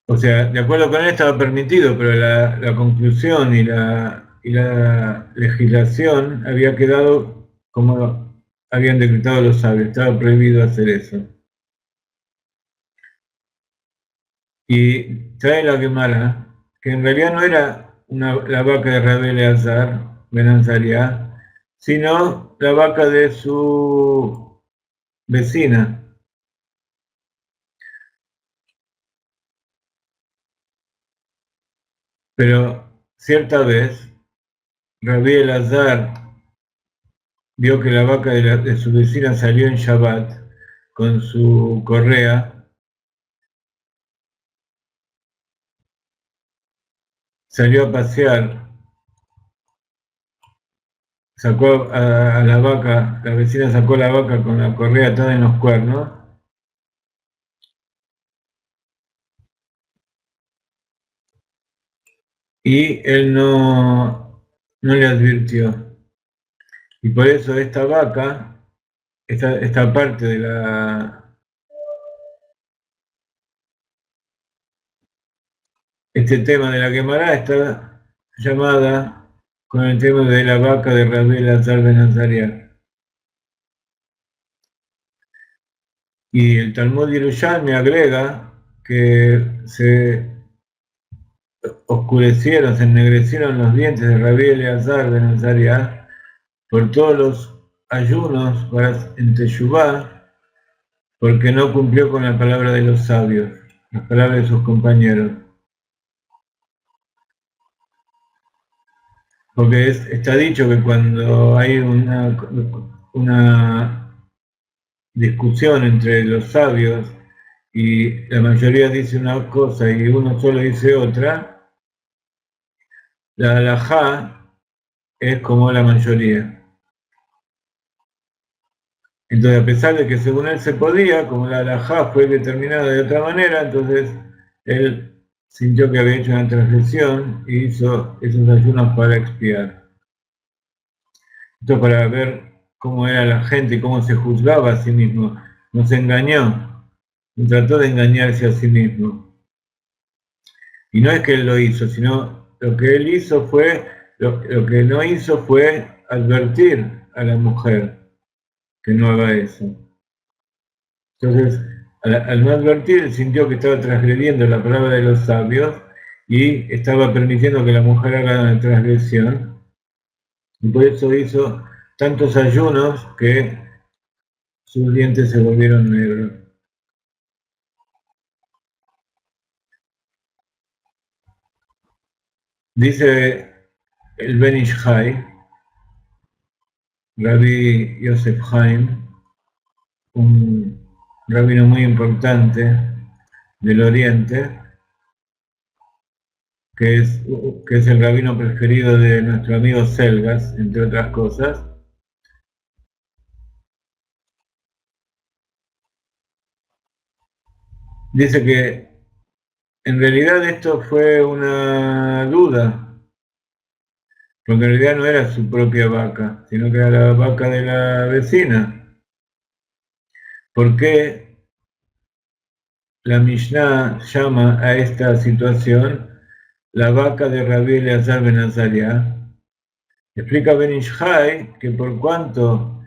O sea, de acuerdo con él estaba permitido, pero la conclusión y la legislación había quedado como habían decretado los sabios, estaba prohibido hacer eso. Y trae la Gemara, que en realidad no era la vaca de Rabí Elazar ben Azariah, sino la vaca de su vecina. Pero cierta vez, Rabí Elazar vio que la vaca de su vecina salió en Shabbat con su correa, salió a pasear, sacó a la vaca, la vecina sacó la vaca con la correa atada en los cuernos, y él no le advirtió. Y por eso esta vaca, esta parte de este tema de la Gemara está llamada con el tema de la vaca de Rabí Elazar ben Azariah. Y el Talmud Yerushalmi agrega que se oscurecieron, se ennegrecieron los dientes de Rabí Elazar ben Azariah por todos los ayunos en Teshuvá, porque no cumplió con la palabra de los sabios, las palabras de sus compañeros. Porque está dicho que cuando hay una discusión entre los sabios y la mayoría dice una cosa y uno solo dice otra, la halajá es como la mayoría. Entonces, a pesar de que según él se podía, como la halajá fue determinada de otra manera, entonces él sintió que había hecho una transgresión y hizo esos ayunos para expiar. Esto para ver cómo era la gente y cómo se juzgaba a sí mismo. No se engañó, no trató de engañarse a sí mismo. Y no es que él lo hizo, sino lo que él hizo fue, lo que no hizo fue advertir a la mujer que no haga eso. Entonces, al no advertir, él sintió que estaba transgrediendo la palabra de los sabios y estaba permitiendo que la mujer haga una transgresión. Y por eso hizo tantos ayunos que sus dientes se volvieron negros. Dice el Ben Ish Chai, Rabbi Yosef Haim, un rabino muy importante del Oriente, que es el rabino preferido de nuestro amigo Selgas, entre otras cosas. Dice que en realidad esto fue una duda, porque en realidad no era su propia vaca, sino que era la vaca de la vecina. ¿Por qué la Mishnah llama a esta situación la vaca de Rabbi Eleazar ben Azariah. Explica Ben Ish Chai que por cuanto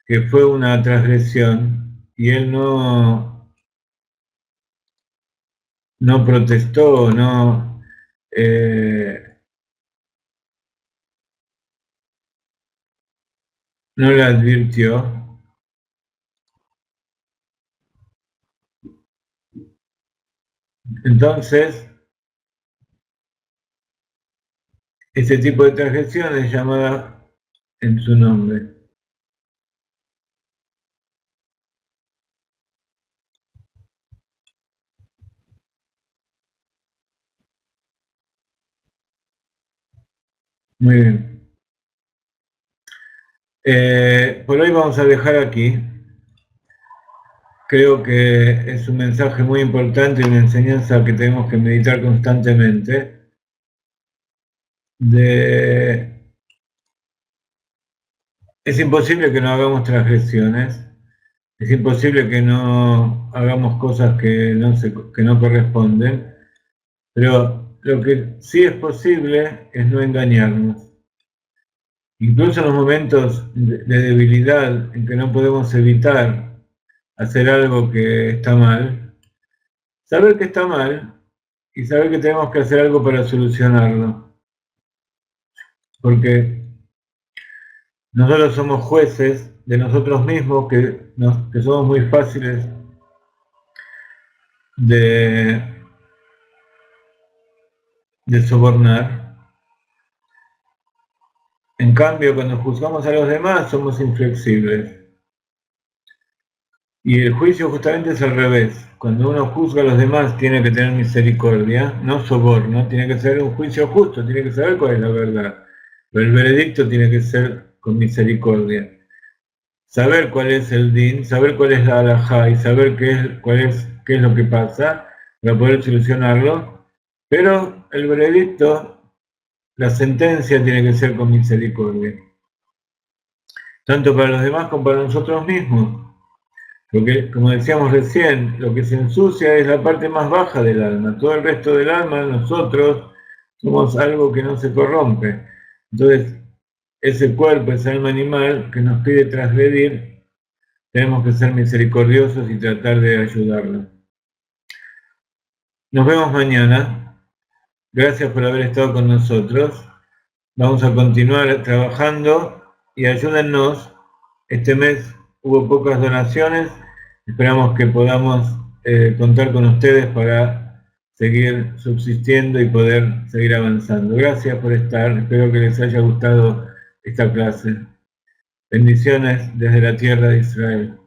que fue una transgresión y él no protestó, no le advirtió, entonces ese tipo de transgresión es llamada en su nombre. Muy bien. Por hoy vamos a dejar aquí. Creo que es un mensaje muy importante y una enseñanza que tenemos que meditar constantemente. Es imposible que no hagamos transgresiones, es imposible que no hagamos cosas que no corresponden, pero lo que sí es posible es no engañarnos. Incluso en los momentos de debilidad en que no podemos evitar hacer algo que está mal, saber que está mal y saber que tenemos que hacer algo para solucionarlo. Porque nosotros somos jueces de nosotros mismos, que somos muy fáciles de sobornar. En cambio, cuando juzgamos a los demás, somos inflexibles. Y el juicio justamente es al revés. Cuando uno juzga a los demás, tiene que tener misericordia, no soborno, tiene que ser un juicio justo, tiene que saber cuál es la verdad. Pero el veredicto tiene que ser con misericordia. Saber cuál es el din, saber cuál es la halajá y saber qué es lo que pasa para poder solucionarlo. Pero el veredicto, la sentencia tiene que ser con misericordia. Tanto para los demás como para nosotros mismos. Porque, como decíamos recién, lo que se ensucia es la parte más baja del alma. Todo el resto del alma, nosotros, somos algo que no se corrompe. Entonces, ese cuerpo, ese alma animal que nos pide transgredir, tenemos que ser misericordiosos y tratar de ayudarlo. Nos vemos mañana. Gracias por haber estado con nosotros. Vamos a continuar trabajando y ayúdennos. Este mes hubo pocas donaciones. Esperamos que podamos contar con ustedes para seguir subsistiendo y poder seguir avanzando. Gracias por estar. Espero que les haya gustado esta clase. Bendiciones desde la tierra de Israel.